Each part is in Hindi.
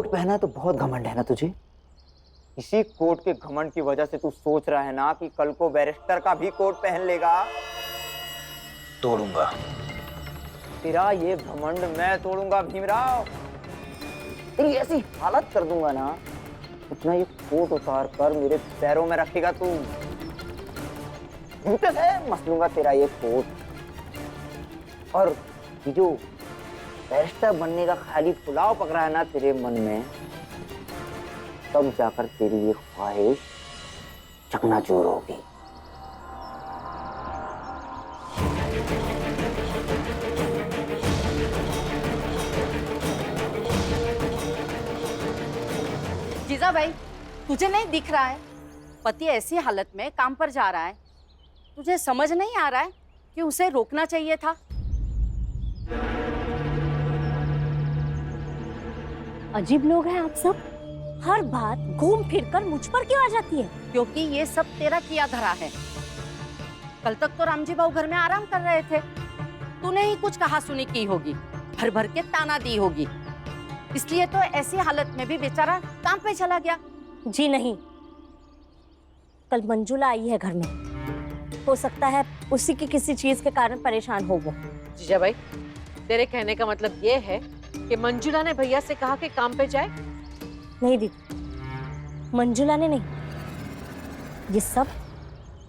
कोट पहना तो बहुत घमंड है ना तुझे। इसी कोट के घमंड की वजह से तू सोच रहा है ना कि कल को बैरिस्टर का भी कोट पहन लेगा। तोड़ूंगा तेरा ये घमंड मैं तोड़ूंगा भीमराव। तेरी ऐसी हालत कर दूंगा ना, इतना ये कोट उतार कर मेरे पैरों में रखेगा तू, जूते से मसलूंगा तेरा ये कोट। और ये जो बैरिस्टर बनने का खाली पुलाव पक रहा है ना तेरे मन में, तब जाकर तेरी ये ख्वाहिश चकनाचूर होगी। जीजा भाई, तुझे नहीं दिख रहा है पति ऐसी हालत में काम पर जा रहा है? तुझे समझ नहीं आ रहा है कि उसे रोकना चाहिए था? अजीब लोग हैं आप सब। हर बात घूम फिर कर मुझ पर क्यों आ जाती है? क्योंकि ये सब तेरा किया धरा है। कल तक तो रामजी भाऊ घर में आराम कर रहे थे, तूने ही कुछ कहा सुनी की होगी, भर भर के ताना दी होगी, इसलिए तो ऐसी हालत में भी बेचारा काम पे चला गया। जी नहीं, कल मंजुला आई है घर में, हो सकता है उसी की किसी चीज के कारण परेशान हो वो। जीजा भाई, तेरे कहने का मतलब ये है कि मंजुला ने भैया से कहा कि काम पे जाए? नहीं दीदी, मंजुला ने नहीं, ये सब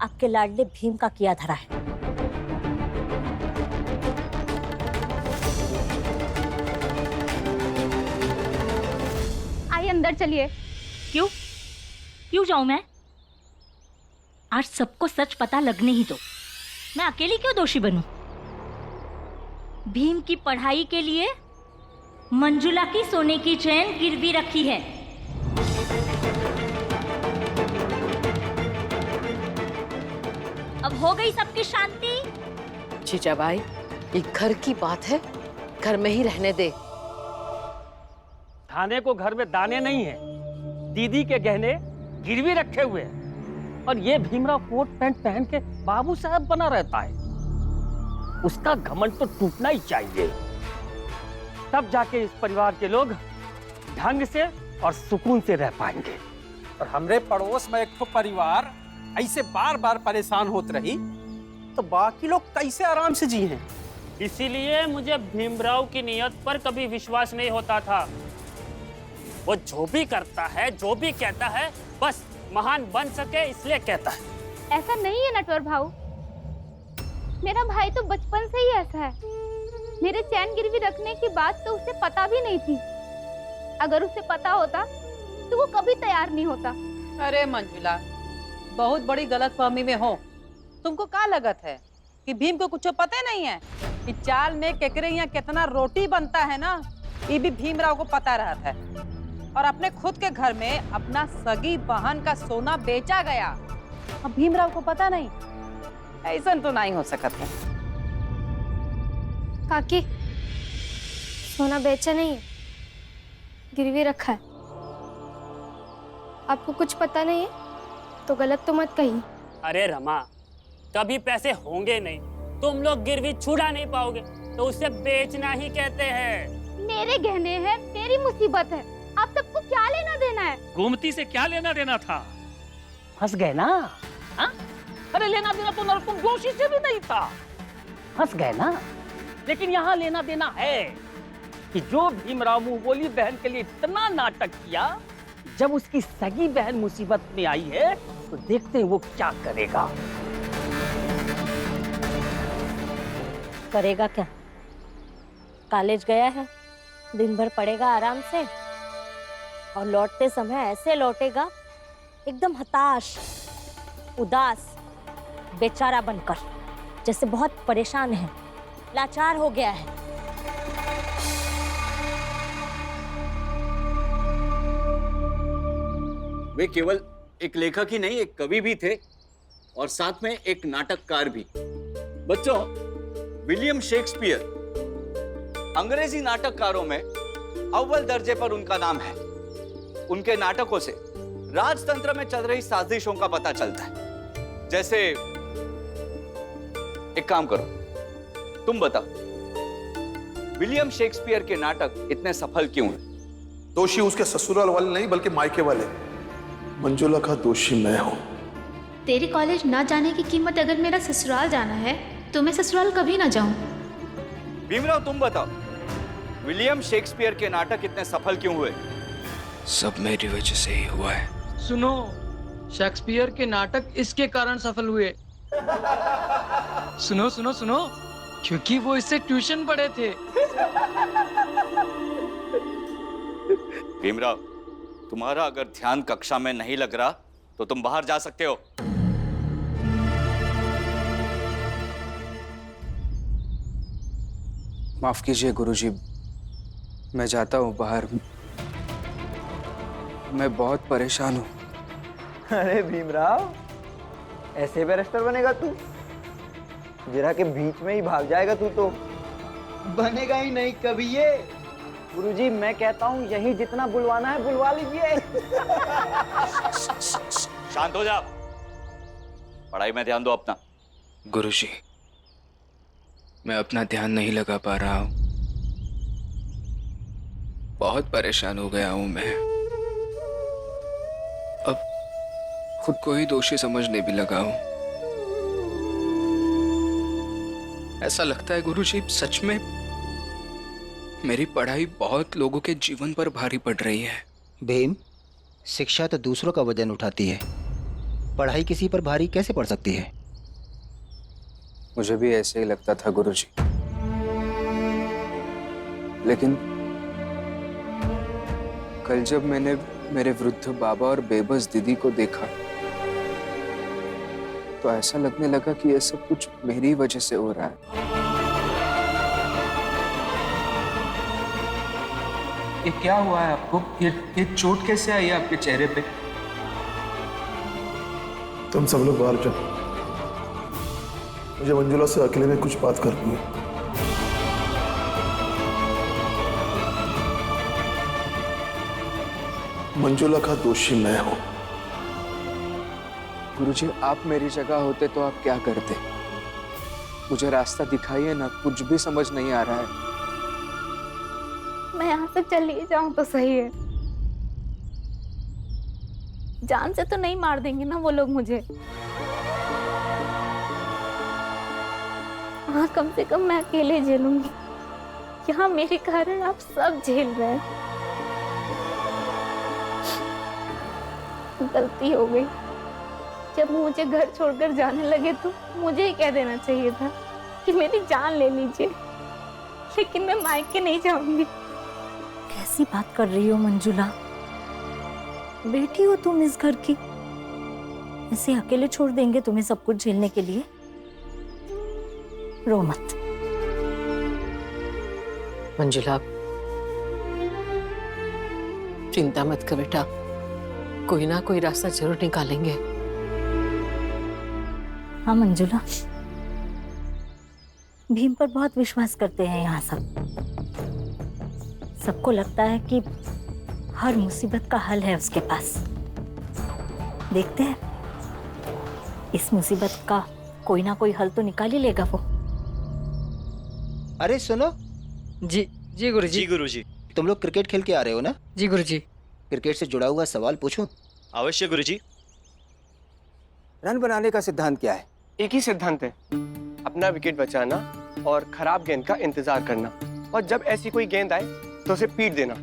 आपके लाडले भीम का किया धरा है। आइए अंदर चलिए। क्यों क्यों जाऊं मैं? आज सबको सच पता लगने ही दो। मैं अकेली क्यों दोषी बनूं? भीम की पढ़ाई के लिए मंजुला की सोने की चेन गिरवी रखी है। अब हो गई सबकी शांति? जीजा भाई, ये घर की बात है, घर में ही रहने दे। थाने को घर में दाने नहीं है, दीदी के गहने गिरवी रखे हुए हैं, और ये भीमराव कोट पैंट पहन के बाबू साहब बना रहता है। उसका घमंड तो टूटना ही चाहिए, तब जाके इस परिवार के लोग ढंग से और सुकून से रह पाएंगे। और हमरे पड़ोस में एक तो परिवार ऐसे बार बार परेशान होत रही तो बाकी लोग कैसे आराम से जी हैं? इसीलिए मुझे भीमराव की नीयत पर कभी विश्वास नहीं होता था। वो जो भी करता है, जो भी कहता है, बस महान बन सके इसलिए कहता है। ऐसा नहीं है नटवर भाऊ, मेरा भाई तो बचपन से ही ऐसा है। मेरे चैन गिरवी रखने की बात तो उसे पता भी नहीं थी। अगर उसे पता होता तो वो कभी तैयार नहीं होता। अरे मंजुला, बहुत बड़ी गलतफहमी में हो। तुमको क्या लगत है कि भीम को कुछ पता नहीं है कि चाल में केकरे यहाँ कितना रोटी बनता है ना? ये भी भीमराव को पता रहता है। और अपने खुद के घर में अपना सगी बहन का सोना बेचा गया, अब भीमराव को पता नहीं? ऐसा तो नहीं हो सकता है। काकी, सोना बेचा नहीं है, गिरवी रखा है। आपको कुछ पता नहीं है तो गलत तो मत कहिए। अरे रमा, कभी पैसे होंगे नहीं, तुम लोग गिरवी छुड़ा नहीं पाओगे, तो उसे बेचना ही कहते हैं। मेरे गहने हैं, मेरी मुसीबत है, आप सबको क्या लेना देना है? गोमती से क्या लेना देना था? फंस गए ना? हा? अरे लेना देना तो नरकुम जोशी से भी नहीं था, फंस गए ना? लेकिन यहाँ लेना देना है कि जो भीमराव मुंह बोली बहन के लिए इतना नाटक किया, जब उसकी सगी बहन मुसीबत में आई है तो देखते हैं वो क्या करेगा। करेगा क्या? कॉलेज गया है, दिन भर पड़ेगा आराम से, और लौटते समय ऐसे लौटेगा एकदम हताश, उदास, बेचारा बनकर, जैसे बहुत परेशान है, लाचार हो गया है। वे केवल एक लेखक ही नहीं, एक कवि भी थे, और साथ में एक नाटककार भी। बच्चों, विलियम शेक्सपियर अंग्रेजी नाटककारों में अव्वल दर्जे पर उनका नाम है। उनके नाटकों से राजतंत्र में चल रही साजिशों का पता चलता है। जैसे, एक काम करो, तुम बताओ, विलियम शेक्सपियर के नाटक इतने सफल क्यों हैं? दोषी उसके ससुराल वाले नहीं बल्कि मायके वाले। मंजुला का दोषी मैं हूं। तेरे कॉलेज ना जाने की कीमत अगर मेरा ससुराल जाना है तो मैं ससुराल कभी ना जाऊं। भीमराव तुम बताओ, विलियम शेक्सपियर के नाटक इतने सफल क्यों हुए? सब मेरी वजह से ही हुआ है। सुनो, शेक्सपियर के नाटक इसके कारण सफल हुए। सुनो सुनो सुनो, क्योंकि वो इससे ट्यूशन पढ़े थे। भीमराव, तुम्हारा अगर ध्यान कक्षा में नहीं लग रहा तो तुम बाहर जा सकते हो। माफ कीजिए गुरुजी, मैं जाता हूँ बाहर। मैं बहुत परेशान हूँ। अरे भीमराव, ऐसे बैरिस्टर बनेगा तू? जरा के बीच में ही भाग जाएगा तू तो। बनेगा ही नहीं कभी ये। गुरुजी, मैं कहता हूँ यही जितना बुलवाना है बुलवा लीजिए। शांत हो जा, पढ़ाई में ध्यान दो अपना। गुरुजी, मैं अपना ध्यान नहीं लगा पा रहा हूँ। बहुत परेशान हो गया हूँ मैं। अब खुद को ही दोषी समझने भी लगा हूँ। ऐसा लगता है गुरुजी, सच में मेरी पढ़ाई बहुत लोगों के जीवन पर भारी पड़ रही है। भीम, शिक्षा तो दूसरों का वजन उठाती है, पढ़ाई किसी पर भारी कैसे पड़ सकती है? मुझे भी ऐसे ही लगता था गुरुजी, लेकिन कल जब मैंने मेरे वृद्ध बाबा और बेबस दीदी को देखा तो ऐसा लगने लगा कि यह सब कुछ मेरी वजह से हो रहा है। ये क्या हुआ है आपको? ये चोट कैसे आई है आपके चेहरे पे? तुम सब लोग बाहर जाओ, मुझे मंजुला से अकेले में कुछ बात करनी है। मंजुला का दोषी मैं हूं। गुरुजी, आप मेरी जगह होते तो आप क्या करते? मुझे रास्ता दिखाइए ना, कुछ भी समझ नहीं आ रहा है। मैं यहाँ से चली जाऊं तो सही है। जान से तो नहीं मार देंगे ना वो लोग मुझे? हाँ, कम से कम मैं अकेले झेलूंगी। यहाँ मेरे कारण आप सब झेल रहे हैं। गलती हो गई। जब मुझे घर छोड़कर जाने लगे तो मुझे ही कह देना चाहिए था कि मेरी जान ले लीजिए, लेकिन मैं मायके नहीं जाऊंगी। कैसी बात कर रही हो मंजुला? बेटी हो तुम इस घर की, ऐसे अकेले छोड़ देंगे तुम्हें सब कुछ झेलने के लिए? रो मत। मंजुला, चिंता मत कर बेटा, कोई ना कोई रास्ता जरूर निकालेंगे। हाँ मंजुला, भीम पर बहुत विश्वास करते हैं यहाँ सब। सबको लगता है कि हर मुसीबत का हल है उसके पास। देखते हैं, इस मुसीबत का कोई ना कोई हल तो निकाल ही लेगा वो। अरे सुनो। जी जी गुरुजी। जी गुरुजी। तुम लोग क्रिकेट खेल के आ रहे हो ना? जी गुरुजी। क्रिकेट से जुड़ा हुआ सवाल पूछूं? अवश्य गुरुजी। रन बनाने का सिद्धांत क्या है? एक ही सिद्धांत है, अपना विकेट बचाना और खराब गेंद का इंतजार करना, और जब ऐसी कोई गेंद आए तो उसे पीट देना।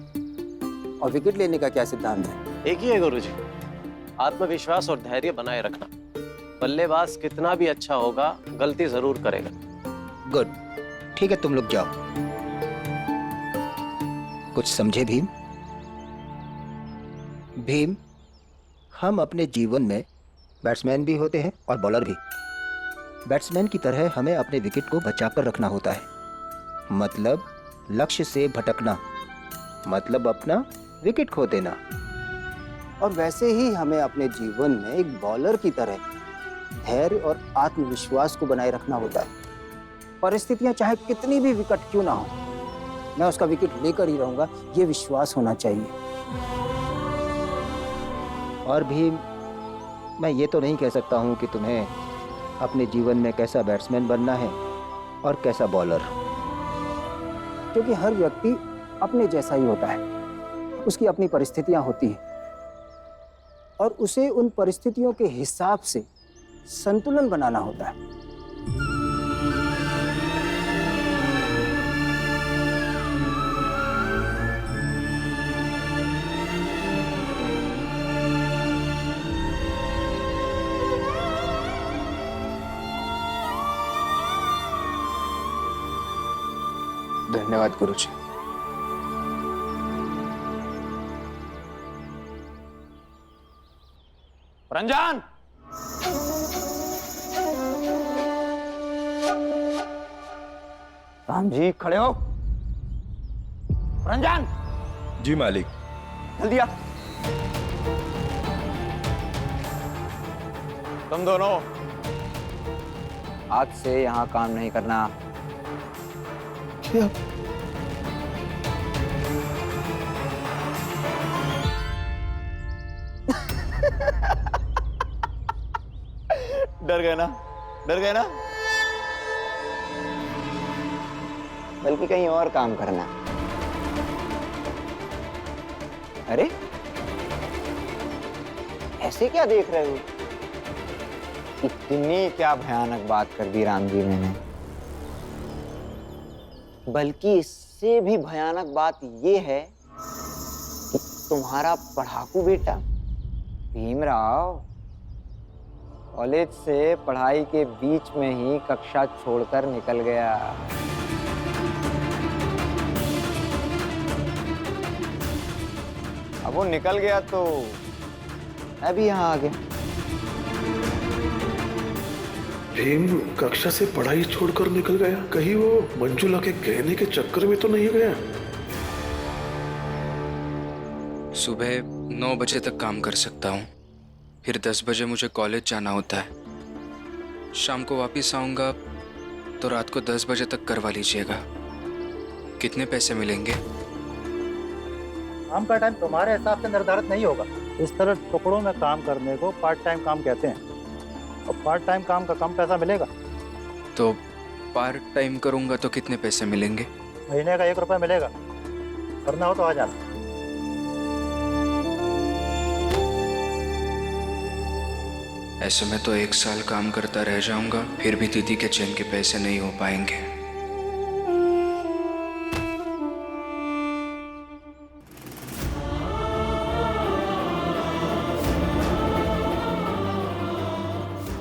और विकेट लेने का क्या सिद्धांत है? एक ही है गुरुजी, आत्मविश्वास और धैर्य बनाए रखना। बल्लेबाज कितना भी अच्छा होगा, गलती जरूर करेगा। गुड, ठीक है, तुम लोग जाओ। कुछ समझे भीम? भीम, हम अपने जीवन में बैट्समैन भी होते हैं और बॉलर भी। बैट्समैन की तरह हमें अपने विकेट को बचाकर रखना होता है, मतलब लक्ष्य से भटकना, मतलब अपना विकेट खो देना। और वैसे ही हमें अपने जीवन में एक बॉलर की तरह धैर्य और आत्मविश्वास को बनाए रखना होता है। परिस्थितियां चाहे कितनी भी विकट क्यों ना हो, मैं उसका विकेट लेकर ही रहूंगा, ये विश्वास होना चाहिए। और भी मैं ये तो नहीं कह सकता हूँ कि तुम्हें अपने जीवन में कैसा बैट्समैन बनना है और कैसा बॉलर, क्योंकि हर व्यक्ति अपने जैसा ही होता है, उसकी अपनी परिस्थितियां होती हैं और उसे उन परिस्थितियों के हिसाब से संतुलन बनाना होता है। धन्यवाद गुरुजी। रंजन, राम जी खड़े हो। रंजन, जी मालिक। जल्दी आ। तुम दोनों आज से यहाँ काम नहीं करना। क्या? डर गए ना? डर गए ना? बल्कि कहीं और काम करना। अरे ऐसे क्या देख रहे हो? इतनी क्या भयानक बात कर दी राम जी मैंने। बल्कि इससे भी भयानक बात ये है कि तुम्हारा पढ़ाकू बेटा भीमराव कॉलेज से पढ़ाई के बीच में ही कक्षा छोड़कर निकल गया। अब वो निकल गया तो मैं भी यहाँ आ गया। भीम कक्षा से पढ़ाई छोड़कर निकल गया? कहीं वो मंजुला के गहने के चक्कर में तो नहीं गया? सुबह 9 बजे तक काम कर सकता हूँ, फिर 10 बजे मुझे कॉलेज जाना होता है। शाम को वापस आऊँगा तो रात को 10 बजे तक करवा लीजिएगा। कितने पैसे मिलेंगे? काम का टाइम तुम्हारे हिसाब से निर्धारित नहीं होगा। इस तरह टुकड़ों में काम करने को पार्ट टाइम काम कहते हैं और पार्ट टाइम काम का कम पैसा मिलेगा। तो पार्ट टाइम करूँगा तो कितने पैसे मिलेंगे? महीने का 1 रुपया मिलेगा। करना हो तो आ जाना। ऐसे में तो 1 साल काम करता रह जाऊंगा, फिर भी दीदी के चैन के पैसे नहीं हो पाएंगे।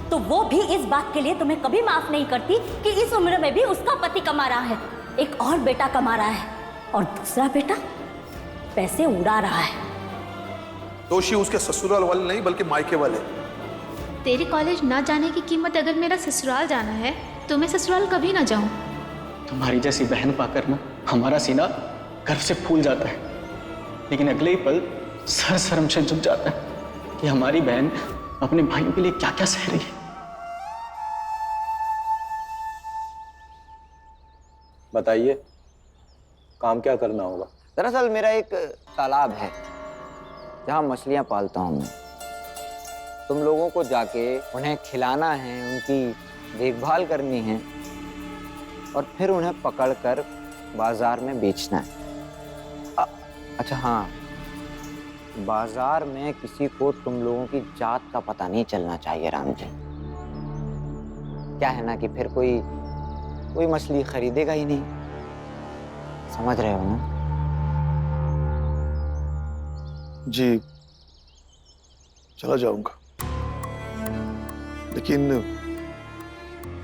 तो वो भी इस बात के लिए तुम्हें कभी माफ नहीं करती कि इस उम्र में भी उसका पति कमा रहा है, एक और बेटा कमा रहा है और दूसरा बेटा पैसे उड़ा रहा है। दोषी उसके ससुराल वाले नहीं बल्कि मायके वाले। तेरे कॉलेज ना जाने की कीमत अगर मेरा ससुराल जाना है तो मैं ससुराल कभी ना जाऊं। तुम्हारी जैसी बहन पाकर ना हमारा सीना गर्व से फूल जाता है, लेकिन अगले ही पल सर शर्म से झुक जाता है कि हमारी बहन अपने भाइयों के लिए क्या क्या सह रही है। बताइए, काम क्या करना होगा? दरअसल मेरा एक तालाब है जहाँ मछलियाँ पालता हूँ मैं। तुम लोगों को जाके उन्हें खिलाना है, उनकी देखभाल करनी है और फिर उन्हें पकड़कर बाजार में बेचना है। अच्छा हाँ, बाजार में किसी को तुम लोगों की जात का पता नहीं चलना चाहिए राम जी। क्या है ना कि फिर कोई मछली खरीदेगा ही नहीं। समझ रहे हो ना? जी चला जाऊंगा, लेकिन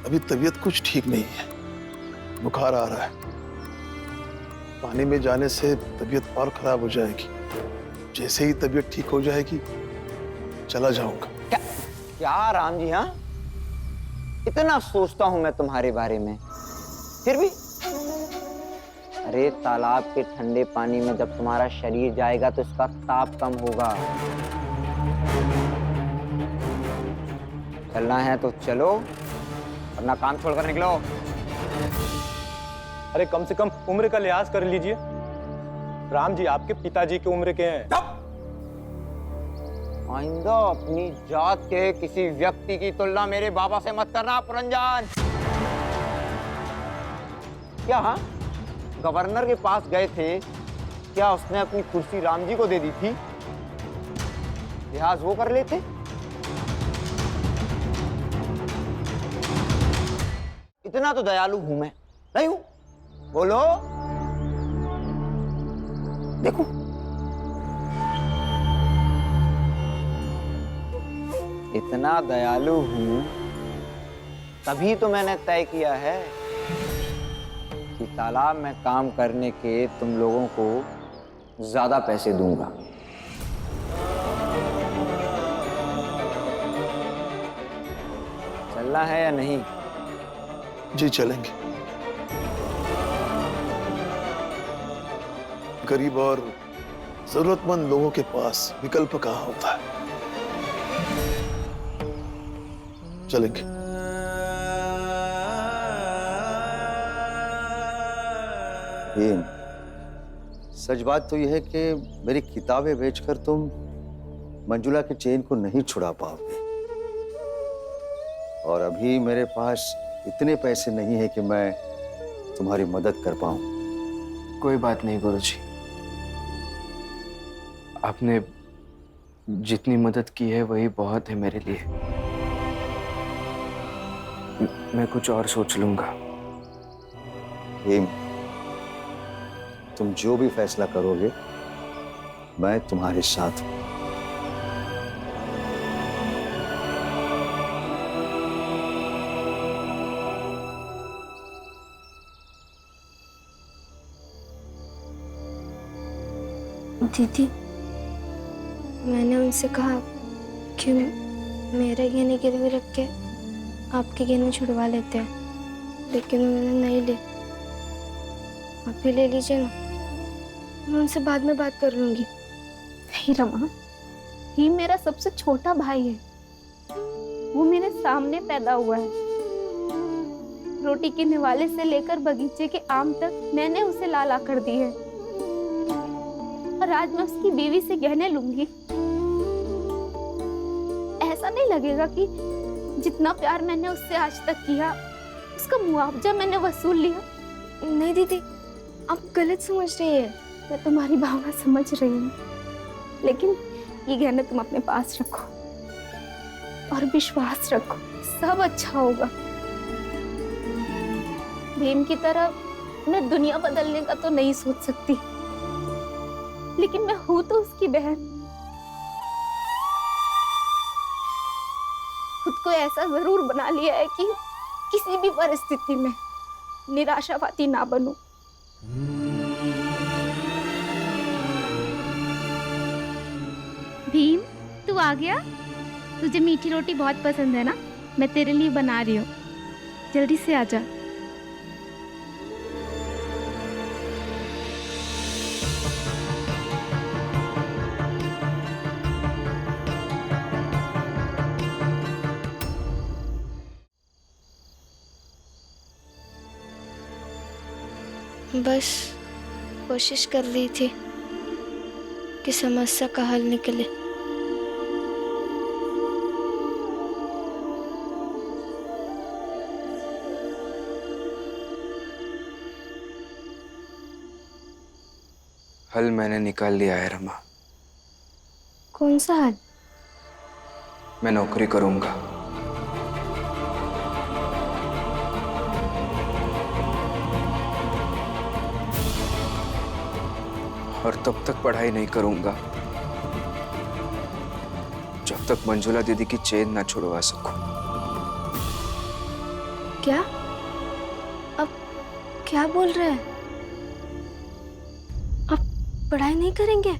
अभी तबीयत कुछ ठीक नहीं है। बुखार आ रहा है। पानी में जाने से तबीयत और खराब हो जाएगी। जैसे ही तबीयत ठीक हो जाएगी चला जाऊंगा। क्या राम जी, हाँ इतना सोचता हूं मैं तुम्हारे बारे में, फिर भी। अरे तालाब के ठंडे पानी में जब तुम्हारा शरीर जाएगा तो इसका ताप कम होगा। चलना है तो चलो, वरना काम छोड़कर निकलो। अरे कम से कम उम्र का लिहाज कर लीजिए। राम जी आपके पिताजी की उम्र के हैं। आइंदा अपनी जात के किसी व्यक्ति की तुलना मेरे बाबा से मत करना पुरंजन। क्या हाँ, गवर्नर के पास गए थे क्या उसने अपनी कुर्सी राम जी को दे दी थी? लिहाज वो कर लेते। इतना तो दयालु हूं मैं, नहीं हूं? बोलो। देखो, इतना दयालु हूं तभी तो मैंने तय किया है कि तालाब में काम करने के तुम लोगों को ज्यादा पैसे दूंगा। चलना है या नहीं? जी चलेंगे। गरीब और जरूरतमंद लोगों के पास विकल्प कहाँ होता है। चलेंगे। सच बात तो यह है कि मेरी किताबें बेचकर तुम मंजुला के चेन को नहीं छुड़ा पाओगे, और अभी मेरे पास इतने पैसे नहीं है कि मैं तुम्हारी मदद कर पाऊं। कोई बात नहीं गुरुजी, आपने जितनी मदद की है वही बहुत है मेरे लिए। मैं कुछ और सोच लूंगा। तुम जो भी फैसला करोगे मैं तुम्हारे साथ हूं। दीदी, मैंने उनसे कहा कि मेरे गहने गिरवी रख के आपके गहने छुड़वा लेते हैं, लेकिन उन्होंने नहीं ली। आप भी ले लीजिए ना, मैं उनसे बाद में बात कर लूंगी। नहीं रमा, ये मेरा सबसे छोटा भाई है, वो मेरे सामने पैदा हुआ है। रोटी के निवाले से लेकर बगीचे के आम तक मैंने उसे ला ला कर दी है, और आज मैं उसकी बीवी से गहने लूंगी। ऐसा नहीं लगेगा कि जितना प्यार मैंने उससे आज तक किया उसका मुआवजा मैंने वसूल लिया? नहीं दीदी, आप गलत समझ रही है। मैं तुम्हारी भावना समझ रही हूँ, लेकिन ये गहने तुम अपने पास रखो और विश्वास रखो, सब अच्छा होगा। भीम की तरह मैं दुनिया बदलने का तो नहीं सोच सकती, लेकिन मैं हूं तो उसकी बहन। खुद को ऐसा जरूर बना लिया है कि किसी भी परिस्थिति में निराशावादी ना बनूं। भीम, तू आ गया? तुझे मीठी रोटी बहुत पसंद है ना? मैं तेरे लिए बना रही हूँ, जल्दी से आ जा। बस कोशिश कर रही थी कि समस्या का हल निकले। हल मैंने निकाल लिया है रमा। कौन सा हल? मैं नौकरी करूंगा। और तब तक पढ़ाई नहीं करूंगा जब तक मंजुला दीदी की चेन ना छुड़वा सकूं। क्या? अब क्या बोल रहे हैं? आप पढ़ाई नहीं करेंगे?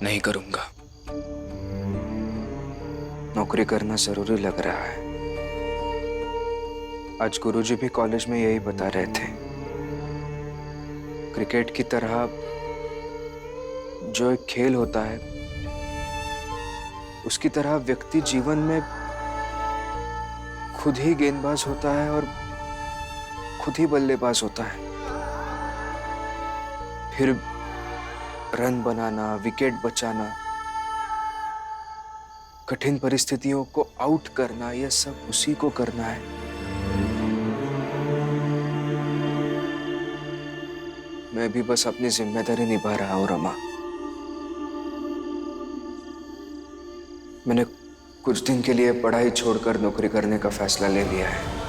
नहीं करूंगा। नौकरी करना जरूरी लग रहा है। आज गुरुजी भी कॉलेज में यही बता रहे थे। क्रिकेट की तरह जो एक खेल होता है, उसकी तरह व्यक्ति जीवन में खुद ही गेंदबाज होता है और खुद ही बल्लेबाज होता है। फिर रन बनाना, विकेट बचाना, कठिन परिस्थितियों को आउट करना, यह सब उसी को करना है। मैं भी बस अपनी जिम्मेदारी निभा रहा हूँ रमा। मैंने कुछ दिन के लिए पढ़ाई छोड़कर नौकरी करने का फैसला ले लिया है।